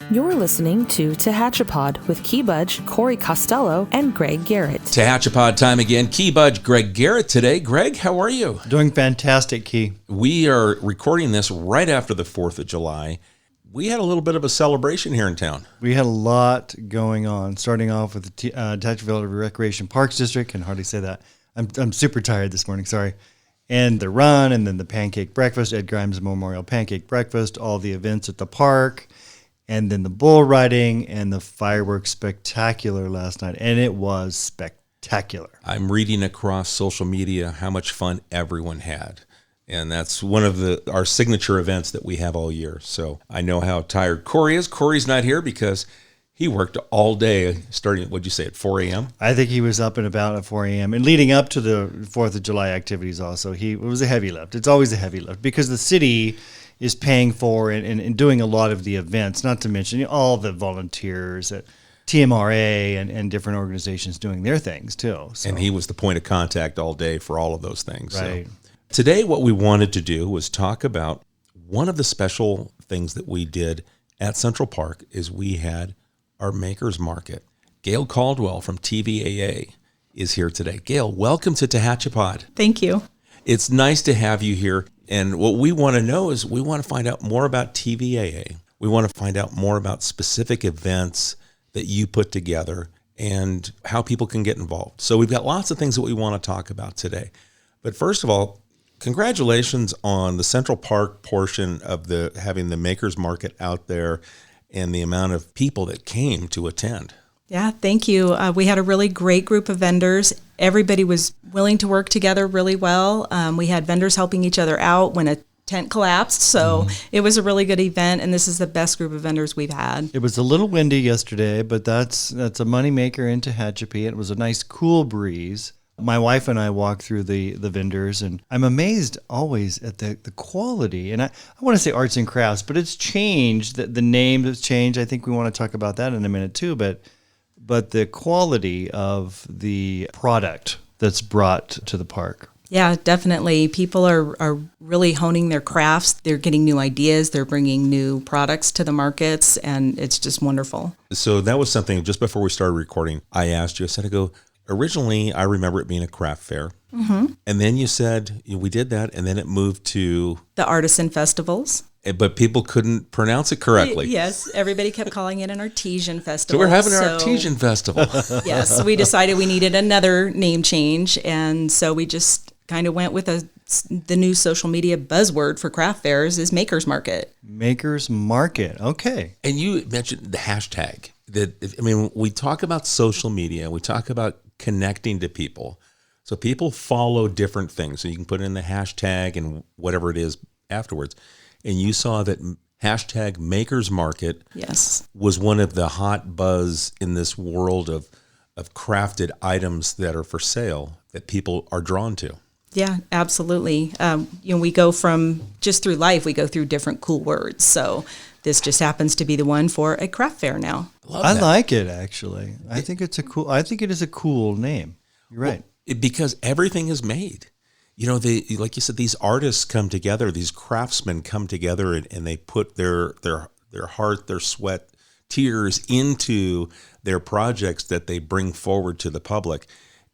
You're listening to Tehachapi with Key Budge, Corey Costello, and Greg Garrett. Tehachapi time again. Key Budge, Greg Garrett today. Greg, how are you? Doing fantastic, Key. We are recording this right after the 4th of July. We had a little bit of a celebration here in town. We had a lot going on, starting off with the Tehachapi Recreation Parks District. Can hardly say that. I'm super tired this morning, sorry. And the run, and then the pancake breakfast, Ed Grimes Memorial Pancake Breakfast, all the events at the park, and then the bull riding and the fireworks spectacular last night. And it was spectacular. I'm reading across social media how much fun everyone had. And that's one of our signature events that we have all year. So I know how tired Corey is. Corey's not here because he worked all day, starting, what'd you say, at 4 a.m.? I think he was up and about at 4 a.m. And leading up to the 4th of July activities also, it was a heavy lift. It's always a heavy lift because the city is paying for and doing a lot of the events, not to mention all the volunteers at TMRA and different organizations doing their things too. So. And he was the point of contact all day for all of those things. Right. So today what we wanted to do was talk about one of the special things that we did at Central Park is we had our Makers Market. Gale Caldwell from TVAA is here today. Gale, welcome to Tehachapi. Thank you. It's nice to have you here. And what we want to know is we want to find out more about TVAA. We want to find out more about specific events that you put together and how people can get involved. So we've got lots of things that we want to talk about today. But first of all, congratulations on the Central Park portion of having the Makers Market out there and the amount of people that came to attend. Yeah, thank you. We had a really great group of vendors. Everybody was willing to work together really well. We had vendors helping each other out when a tent collapsed. So It was a really good event, and this is the best group of vendors we've had. It was a little windy yesterday, but that's a moneymaker in Tehachapi. It was a nice cool breeze. My wife and I walked through the vendors, and I'm amazed always at the quality. And I want to say arts and crafts, but it's changed. The name has changed. I think we want to talk about that in a minute too. But the quality of the product that's brought to the park. Yeah, definitely. People are really honing their crafts. They're getting new ideas. They're bringing new products to the markets, and it's just wonderful. So that was something, just before we started recording, I asked you, I said, originally, I remember it being a craft fair. Mm-hmm. And then you said, we did that, and then it moved to the artisan festivals. But people couldn't pronounce it correctly. Yes, everybody kept calling it an artesian festival. So we're having an artesian festival. Yes, we decided we needed another name change, and so we just kind of went with the new social media buzzword for craft fairs is Makers Market. Makers Market, okay. And you mentioned the hashtag. We talk about social media, we talk about connecting to people. So people follow different things. So you can put in the hashtag and whatever it is afterwards. And you saw that hashtag Makers Market was one of the hot buzz in this world of crafted items that are for sale that people are drawn to. Yeah, absolutely. We go from just through life, we go through different cool words. So this just happens to be the one for a craft fair now. I like it, actually. I think it is a cool name. You're right. Because everything is made. Like you said, these artists come together, these craftsmen come together, and they put their heart, their sweat, tears into their projects that they bring forward to the public.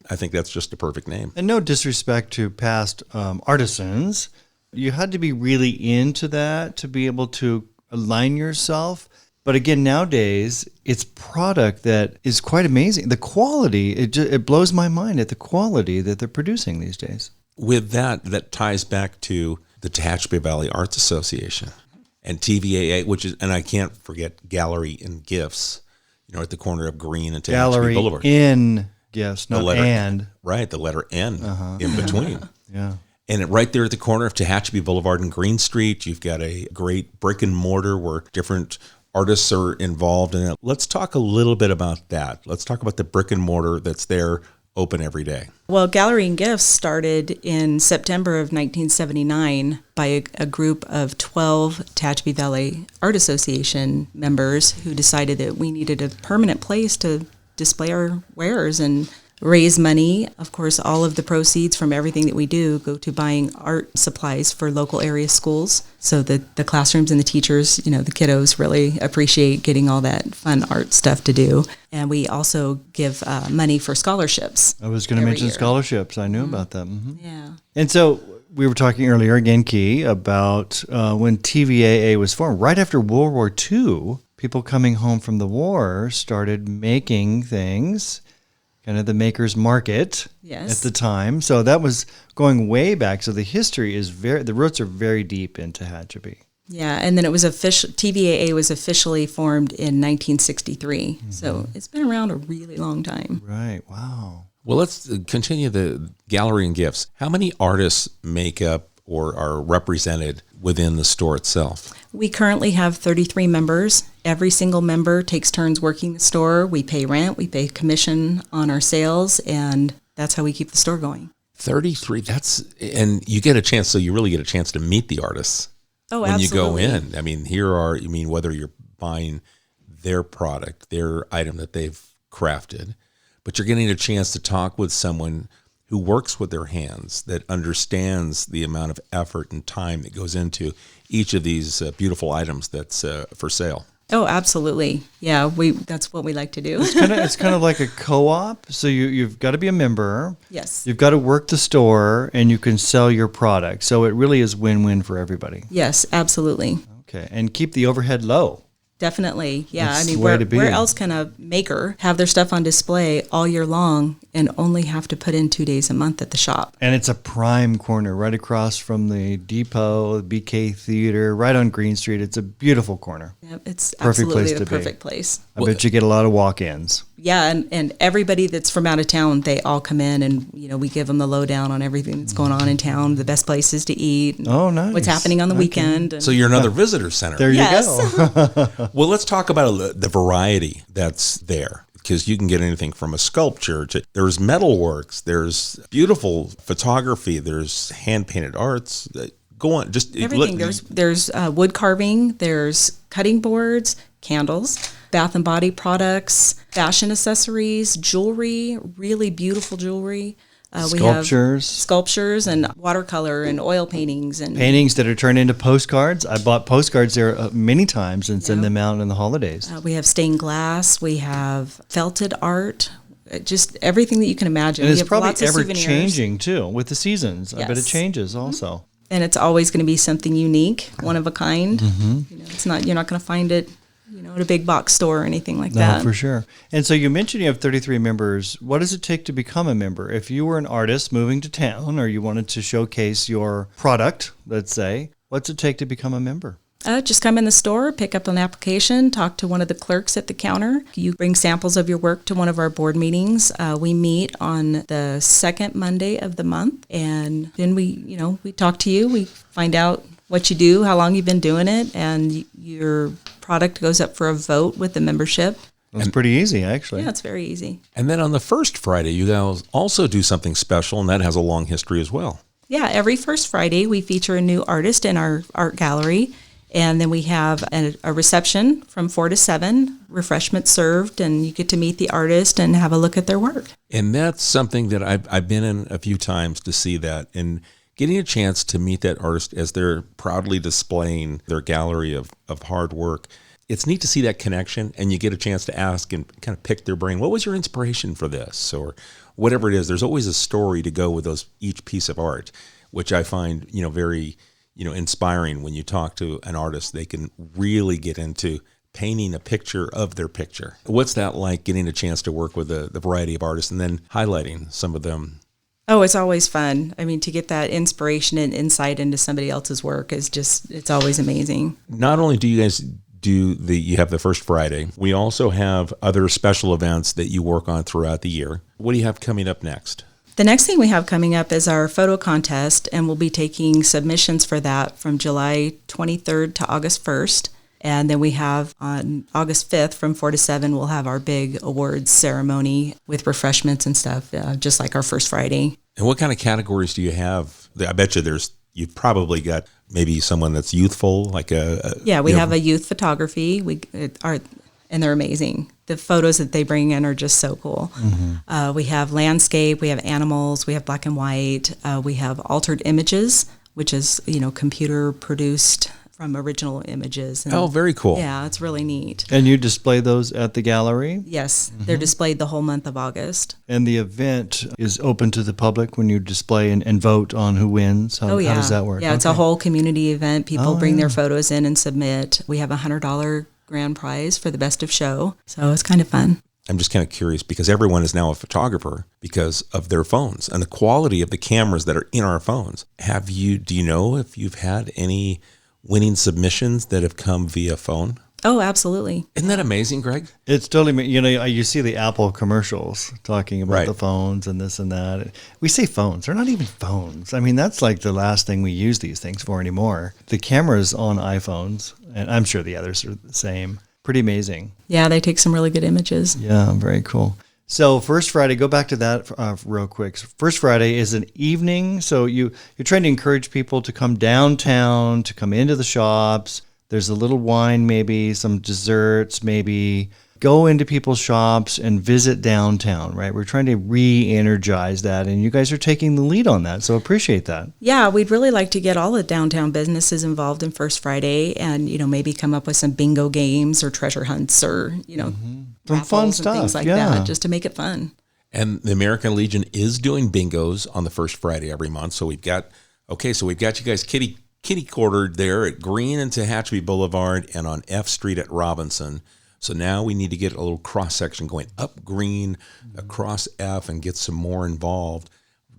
I think that's just a perfect name. And no disrespect to past artisans, you had to be really into that to be able to align yourself. But again, nowadays, it's product that is quite amazing. The quality, it blows my mind at the quality that they're producing these days. With that ties back to the Tehachapi Valley Arts Association and TVAA, and I can't forget Gallery and Gifts, at the corner of Green and Tehachapi Boulevard. Gallery in Gifts, not and. Right, the letter N in between. Yeah. And right there at the corner of Tehachapi Boulevard and Green Street, you've got a great brick and mortar where different artists are involved in it. Let's talk a little bit about that. Let's talk about the brick and mortar that's there open every day. Well, Gallery and Gifts started in September of 1979 by a group of 12 Tehachapi Valley Art Association members who decided that we needed a permanent place to display our wares and raise money. Of course, all of the proceeds from everything that we do go to buying art supplies for local area schools so that the classrooms and the teachers, the kiddos really appreciate getting all that fun art stuff to do. And we also give money for scholarships. I was going to mention year. scholarships. I knew about that. Yeah. And so we were talking earlier, again, Key, about when TVAA was formed. Right after World War II, people coming home from the war started making things, kind of the maker's market at the time. So that was going way back. So the history is the roots are very deep in Tehachapi. Yeah, and then it was TVAA was officially formed in 1963. So it's been around a really long time. Right. Wow. Well, let's continue the gallery and gifts. How many artists make up or are represented within the store itself? We currently have 33 members. Every single member takes turns working the store. We pay rent, we pay commission on our sales, and that's how we keep the store going. 33, and you get a chance, so you really get a chance to meet the artists when absolutely. you go in. I mean, whether you're buying their product, their item that they've crafted, but you're getting a chance to talk with someone who works with their hands, that understands the amount of effort and time that goes into each of these beautiful items that's for sale. Oh, absolutely. Yeah, that's what we like to do. It's kind of like a co-op. So you've got to be a member. Yes. You've got to work the store, and you can sell your product. So it really is win-win for everybody. Yes, absolutely. Okay, and keep the overhead low. Definitely. Yeah. That's I mean, the way to be. where else can a maker have their stuff on display all year long and only have to put in 2 days a month at the shop? And it's a prime corner right across from the depot, the BK Theater, right on Green Street. It's a beautiful corner. Yep, it's Perfect absolutely place the to be. perfect place. I bet you get a lot of walk-ins. Yeah, and everybody that's from out of town, they all come in and, we give them the lowdown on everything that's going on in town, the best places to eat. Oh, nice. What's happening on the weekend. And So you're another visitor center. There you Yes. go. Well, let's talk about the variety that's there, because you can get anything from a sculpture to there's metalworks, there's beautiful photography, there's hand-painted arts. Go on, just everything. There's wood carving, there's cutting boards, candles, bath and body products, fashion accessories, jewelry, really beautiful jewelry. We have sculptures and watercolor and oil paintings and paintings that are turned into postcards. I bought postcards there many times and send them out in the holidays. we have stained glass. We have felted art. Just everything that you can imagine. And We it's have probably lots of ever souvenirs. changing too with the seasons. I bet it Yes. changes also. And it's always going to be something unique, one of a kind. It's not you're not going to find it, at a big box store or anything like that. No, for sure. And so you mentioned you have 33 members. What does it take to become a member? If you were an artist moving to town or you wanted to showcase your product, let's say, what's it take to become a member? Just come in the store, pick up an application, talk to one of the clerks at the counter. You bring samples of your work to one of our board meetings. We meet on the second Monday of the month, and then we talk to you. We find out what you do, how long you've been doing it, and your product goes up for a vote with the membership. It's pretty easy, actually. Yeah, it's very easy. And then on the first Friday, you guys also do something special, and that has a long history as well. Yeah, every first Friday we feature a new artist in our art gallery. And then we have a reception from 4 to 7, refreshments served, and you get to meet the artist and have a look at their work. And that's something that I've been in a few times to see that, and getting a chance to meet that artist as they're proudly displaying their gallery of hard work. It's neat to see that connection, and you get a chance to ask and kind of pick their brain. What was your inspiration for this? Or whatever it is, there's always a story to go with each piece of art, which I find, very inspiring. When you talk to an artist, they can really get into painting a picture of their picture. What's that like, getting a chance to work with the variety of artists and then highlighting some of them? Oh, it's always fun. I mean, to get that inspiration and insight into somebody else's work it's always amazing. Not only do you guys you have the first Friday, we also have other special events that you work on throughout the year. What do you have coming up next? The next thing we have coming up is our photo contest, and we'll be taking submissions for that from July 23rd to August 1st. And then we have on August 5th from 4 to 7, we'll have our big awards ceremony with refreshments and stuff, just like our first Friday. And what kind of categories do you have? I bet you've probably got maybe someone that's youthful, like Yeah, we have a youth photography. and they're amazing. The photos that they bring in are just so cool. We have landscape, we have animals, we have black and white, we have altered images, which is, computer produced from original images. And Oh, very cool. yeah, it's really neat. And you display those at the gallery? Yes, they're displayed the whole month of August. And the event is open to the public when you display and vote on who wins? How does that work? Yeah, it's a whole community event. People bring their photos in and submit. We have a $100 grand prize for the best of show. So it's kind of fun. I'm just kind of curious because everyone is now a photographer because of their phones and the quality of the cameras that are in our phones. Do you know if you've had any winning submissions that have come via phone? Oh, absolutely. Isn't that amazing, Greg? It's totally, you see the Apple commercials talking about Right. the phones and this and that. We say phones. They're not even phones. I mean, that's like the last thing we use these things for anymore. The cameras on iPhones, and I'm sure the others are the same. Pretty amazing. Yeah, they take some really good images. Yeah, very cool. So First Friday, go back to that real quick. First Friday is an evening, so you're trying to encourage people to come downtown, to come into the shops. There's a little wine, maybe some desserts, maybe go into people's shops and visit downtown, right? We're trying to re-energize that, and you guys are taking the lead on that, so appreciate that. Yeah, we'd really like to get all the downtown businesses involved in First Friday and, maybe come up with some bingo games or treasure hunts or, Some fun raffles and stuff, things like yeah. that, just to make it fun. And the American Legion is doing bingos on the first Friday every month. So we've got you guys kitty quartered there at Green and Tehachapi Boulevard and on F Street at Robinson. So now we need to get a little cross section going up Green, across F, and get some more involved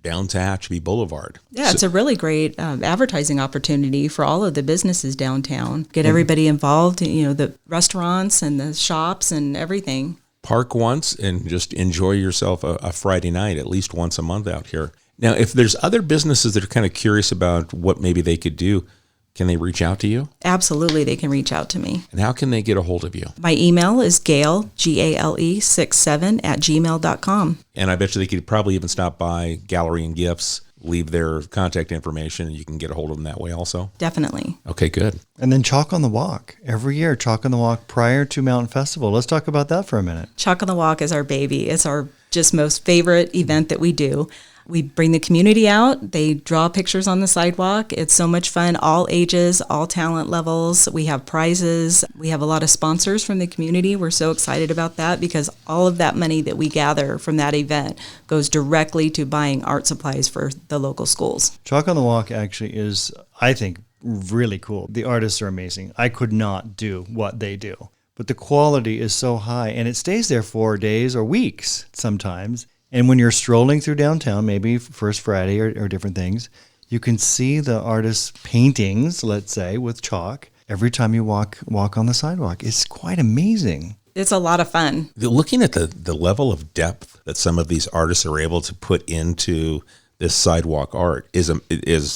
down Tehachapi Boulevard. Yeah, it's a really great advertising opportunity for all of the businesses downtown. Get everybody involved, the restaurants and the shops and everything. Park once and just enjoy yourself a Friday night, at least once a month out here. Now, if there's other businesses that are kind of curious about what maybe they could do, can they reach out to you? Absolutely, they can reach out to me. And how can they get a hold of you? My email is Gale, Gale 67 @gmail.com. And I bet you they could probably even stop by Gallery and Gifts, leave their contact information, and you can get a hold of them that way also. Definitely. Okay, good. And then Chalk on the Walk. Every year, Chalk on the Walk prior to Mountain Festival. Let's talk about that for a minute. Chalk on the Walk is our baby. It's our just most favorite event that we do. We bring the community out. They draw pictures on the sidewalk. It's so much fun. All ages, all talent levels. We have prizes. We have a lot of sponsors from the community. We're so excited about that because all of that money that we gather from that event goes directly to buying art supplies for the local schools. Chalk on the Walk actually is, I think, really cool. The artists are amazing. I could not do what they do, but the quality is so high, and it stays there for days or weeks sometimes. And when you're strolling through downtown, maybe First Friday or different things, you can see the artists' paintings, let's say, with chalk every time you walk on the sidewalk. It's quite amazing. It's a lot of fun. Looking at the level of depth that some of these artists are able to put into this sidewalk art is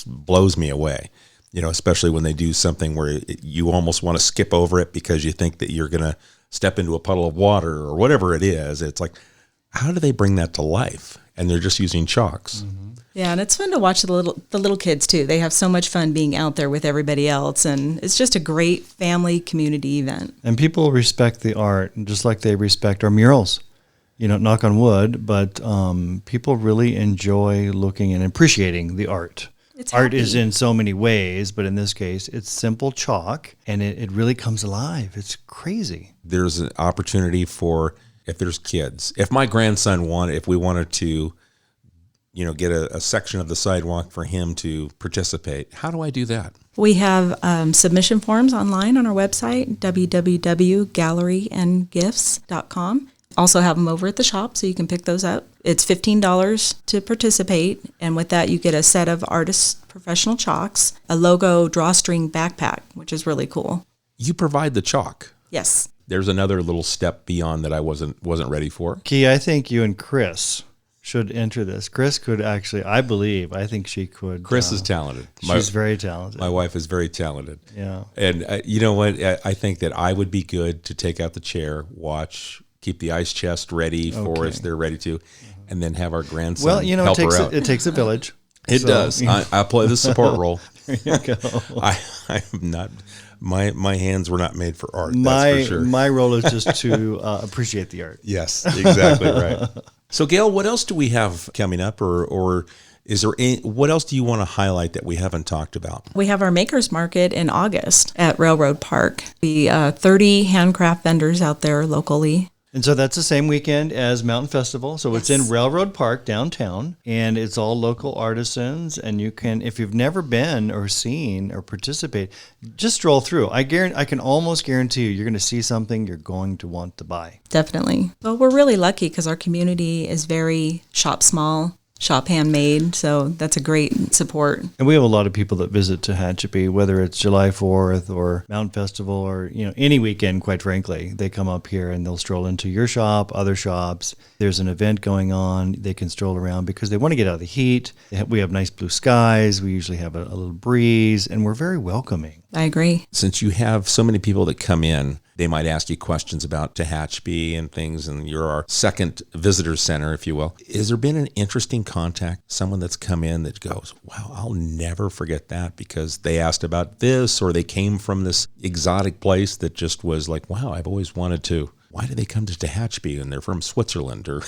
blows me away. Especially when they do something where you almost want to skip over it because you think that you're going to step into a puddle of water or whatever it is. It's like, how do they bring that to life? And they're just using chalks. Mm-hmm. Yeah, and it's fun to watch the little kids too. They have so much fun being out there with everybody else, and it's just a great family community event. And people respect the art, just like they respect our murals. Knock on wood, but people really enjoy looking and appreciating the art. Art is in so many ways, but in this case, it's simple chalk, and it really comes alive. It's crazy. There's an opportunity for, if there's kids, if my grandson if we wanted to, get a section of the sidewalk for him to participate, how do I do that? We have submission forms online on our website, www.galleryandgifts.com. Also have them over at the shop, so you can pick those up. It's $15 to participate, and with that, you get a set of artist professional chalks, a logo drawstring backpack, which is really cool. You provide the chalk. Yes. There's another little step beyond that I wasn't ready for. Key, I think you and Chris should enter this. Chris could actually, I think she could. Chris is talented. She's very talented. My wife is very talented. Yeah. And you know what? I think that I would be good to take out the chair, watch, keep the ice chest ready for us. They're ready to, and then have our grandson help her out. It takes a village. It does. I play the support role. There you go. I'm not My hands were not made for art. That's for sure. My role is just to appreciate the art. Yes, exactly right. So, Gale, what else do we have coming up, or is there what else do you want to highlight that we haven't talked about? We have our Makers Market in August at Railroad Park. The 30 handcraft vendors out there locally. And so that's the same weekend as Mountain Festival. So it's in Railroad Park downtown, and it's all local artisans. And you can, if you've never been or seen or participate, just stroll through. I can almost guarantee you're going to see something you're going to want to buy. Definitely. Well, we're really lucky because our community is very shop small, shop handmade, so that's a great support. And we have a lot of people that visit Tehachapi, whether it's July 4th or Mountain Festival or any weekend, quite frankly. They come up here and they'll stroll into your shop, other shops. There's an event going on. They can stroll around because they want to get out of the heat. We have nice blue skies. We usually have a little breeze, and we're very welcoming. I agree. Since you have so many people that come in, they might ask you questions about Tehachapi and things, and you're our second visitor center, if you will. Has there been an interesting contact, someone that's come in that goes, wow, I'll never forget that because they asked about this, or they came from this exotic place that just was like, wow, I've always wanted to. Why do they come to Tehachapi and they're from Switzerland or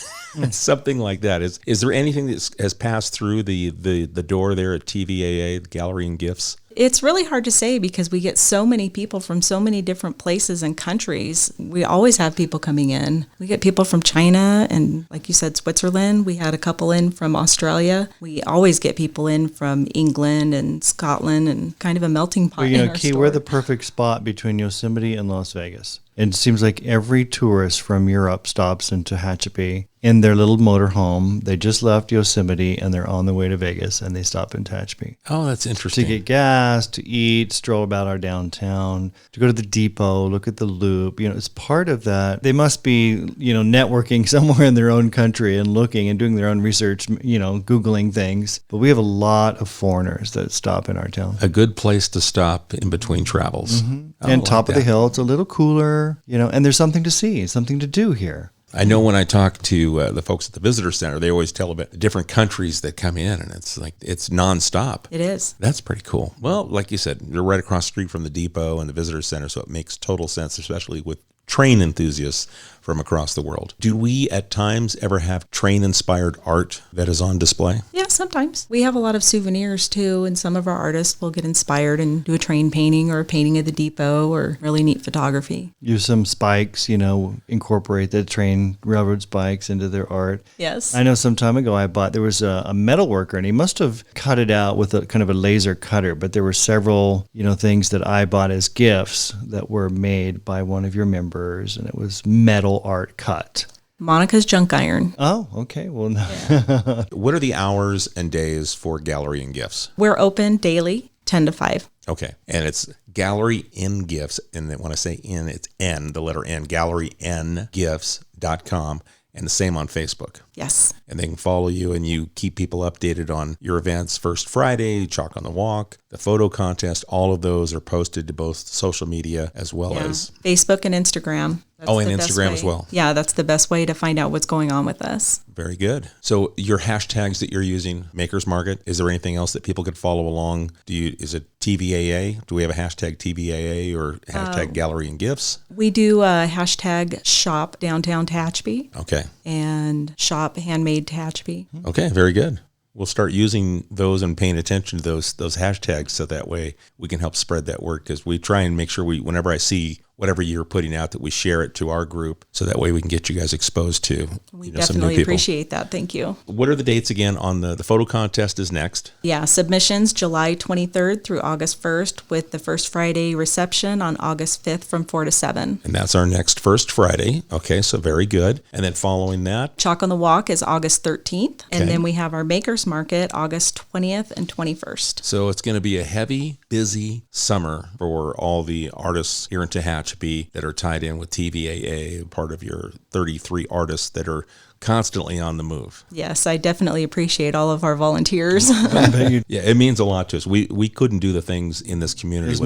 something like that? Is there anything that has passed through the door there at TVAA, the Gallery and Gifts? It's really hard to say because we get so many people from so many different places and countries. We always have people coming in. We get people from China and, like you said, Switzerland. We had a couple in from Australia. We always get people in from England and Scotland, and kind of a melting pot. Well, Key, we're the perfect spot between Yosemite and Las Vegas. And it seems like every tourist from Europe stops in Tehachapi in their little motorhome. They just left Yosemite and they're on the way to Vegas, and they stop in Tehachapi. Oh, that's interesting. To get gas, to eat, stroll about our downtown, to go to the depot, look at the loop. It's part of that. They must be, networking somewhere in their own country and looking and doing their own research, Googling things. But we have a lot of foreigners that stop in our town. A good place to stop in between travels. Mm-hmm. And top of the hill, it's a little cooler, and there's something to see, something to do here. I know when I talk to the folks at the visitor center, they always tell about the different countries that come in, and it's like it's nonstop. It is. That's pretty cool. Well, like you said, you're right across the street from the depot and the visitor center, so it makes total sense, especially with train enthusiasts from across the world. Do we at times ever have train-inspired art that is on display? Yeah, sometimes. We have a lot of souvenirs too, and some of our artists will get inspired and do a train painting or a painting of the depot or really neat photography. Use some spikes, incorporate the train railroad spikes into their art. Yes. I know some time ago there was a metal worker, and he must have cut it out with a kind of a laser cutter, but there were several, things that I bought as gifts that were made by one of your members, and it was metal art cut. Monica's Junk Iron. Oh, okay. Well, no. Yeah. What are the hours and days for Gallery and Gifts? We're open daily, 10 to 5. Okay. And it's Gallery in Gifts. And then when I say in, it's N, the letter N, gallerynGifts.com. And the same on Facebook. Yes. And they can follow you, and you keep people updated on your events. First Friday, Chalk on the Walk, the photo contest, all of those are posted to both social media as well as Facebook and Instagram. And Instagram as well. Yeah, that's the best way to find out what's going on with us. Very good. So your hashtags that you're using, Makers Market, is there anything else that people could follow along? Is it TVAA? Do we have a hashtag TVAA or hashtag Gallery and Gifts? We do a hashtag shop downtown Tehachapi. Okay. And shop handmade Tehachapi. Okay, very good. We'll start using those and paying attention to those hashtags, so that way we can help spread that word, because we try and make sure whenever I see whatever you're putting out, that we share it to our group, so that way we can get you guys exposed to we some new definitely people. Appreciate that. Thank you. What are the dates again on the photo contest is next? Yeah, submissions July 23rd through August 1st, with the first Friday reception on August 5th from 4 to 7. And that's our next first Friday. Okay, so very good. And then following that? Chalk on the Walk is August 13th. Okay. And then we have our Makers Market August 20th and 21st. So it's going to be a heavy, busy summer for all the artists here in Tehachapi that are tied in with TVAA, part of your 33 artists that are constantly on the move. Yes, I definitely appreciate all of our volunteers. Yeah, it means a lot to us. We couldn't do the things in this community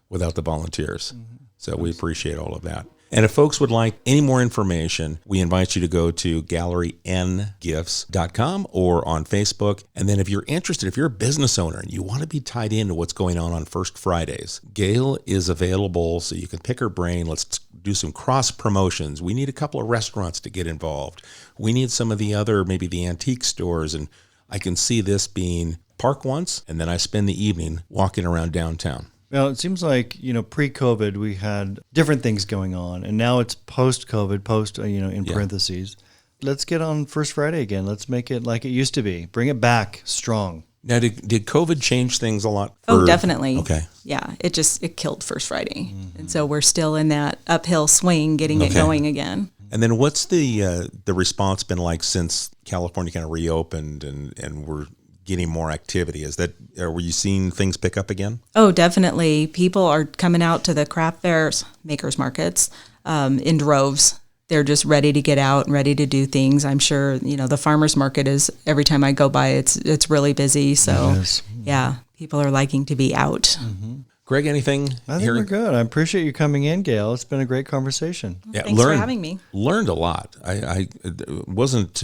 without the volunteers. Mm-hmm. So we appreciate all of that. And if folks would like any more information, we invite you to go to gallerynGifts.com or on Facebook. And then if you're interested, if you're a business owner and you want to be tied into what's going on First Fridays, Gale is available so you can pick her brain. Let's do some cross promotions. We need a couple of restaurants to get involved. We need some of the other, maybe the antique stores. And I can see this being park once, and then I spend the evening walking around downtown. Well, it seems like, pre-COVID, we had different things going on, and now it's post-COVID, in parentheses. Let's get on First Friday again. Let's make it like it used to be. Bring it back strong. Now, did COVID change things a lot? Oh, definitely. Okay. Yeah, it killed First Friday. Mm-hmm. And so we're still in that uphill swing, getting it going again. And then what's the response been like since California kind of reopened and we're getting more activity? Were you seeing things pick up again? Oh, definitely. People are coming out to the craft fairs, makers markets, in droves. They're just ready to get out and ready to do things. I'm sure, the farmers market is, every time I go by, it's really busy. So yeah, people are liking to be out. Mm-hmm. Greg, anything? I think we're good. I appreciate you coming in, Gale. It's been a great conversation. Yeah, thanks for having me. Learned a lot. I wasn't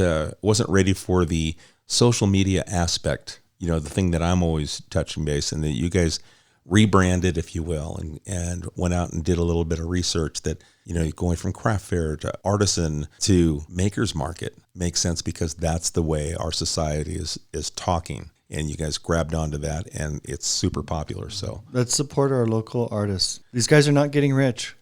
ready for the social media aspect, the thing that I'm always touching base, and that you guys rebranded, if you will, and went out and did a little bit of research that, going from craft fair to artisan to makers market makes sense because that's the way our society is talking. And you guys grabbed onto that, and it's super popular. So let's support our local artists. These guys are not getting rich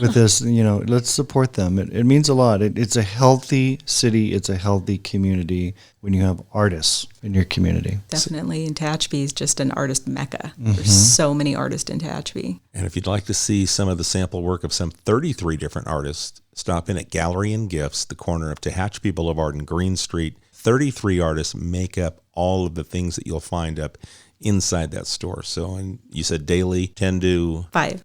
with this. Let's support them. It means a lot. It's a healthy city. It's a healthy community when you have artists in your community. Definitely. And Tehachapi is just an artist mecca. Mm-hmm. There's so many artists in Tehachapi. And if you'd like to see some of the sample work of some 33 different artists, stop in at Gallery and Gifts, the corner of Tehachapi Boulevard and Green Street. 33 artists make up all of the things that you'll find up inside that store. So, and you said daily, 10 to 5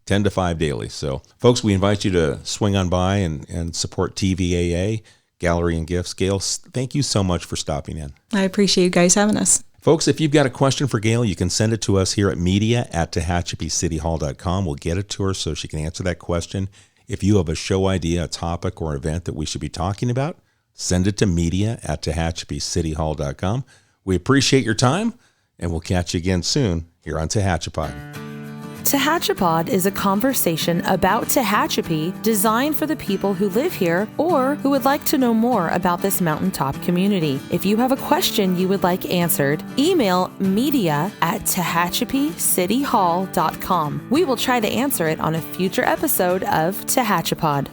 daily. So folks, we invite you to swing on by and support TVAA, Gallery and Gifts. Gale, thank you so much for stopping in. I appreciate you guys having us. Folks, if you've got a question for Gale, you can send it to us here at media@tehachapicityhall.com. We'll get it to her so she can answer that question. If you have a show idea, a topic, or event that we should be talking about, send it to media@tehachapicityhall.com. We appreciate your time, and we'll catch you again soon here on Tehachapod. Tehachapod is a conversation about Tehachapi designed for the people who live here or who would like to know more about this mountaintop community. If you have a question you would like answered, email media@tehachapicityhall.com. We will try to answer it on a future episode of Tehachapod.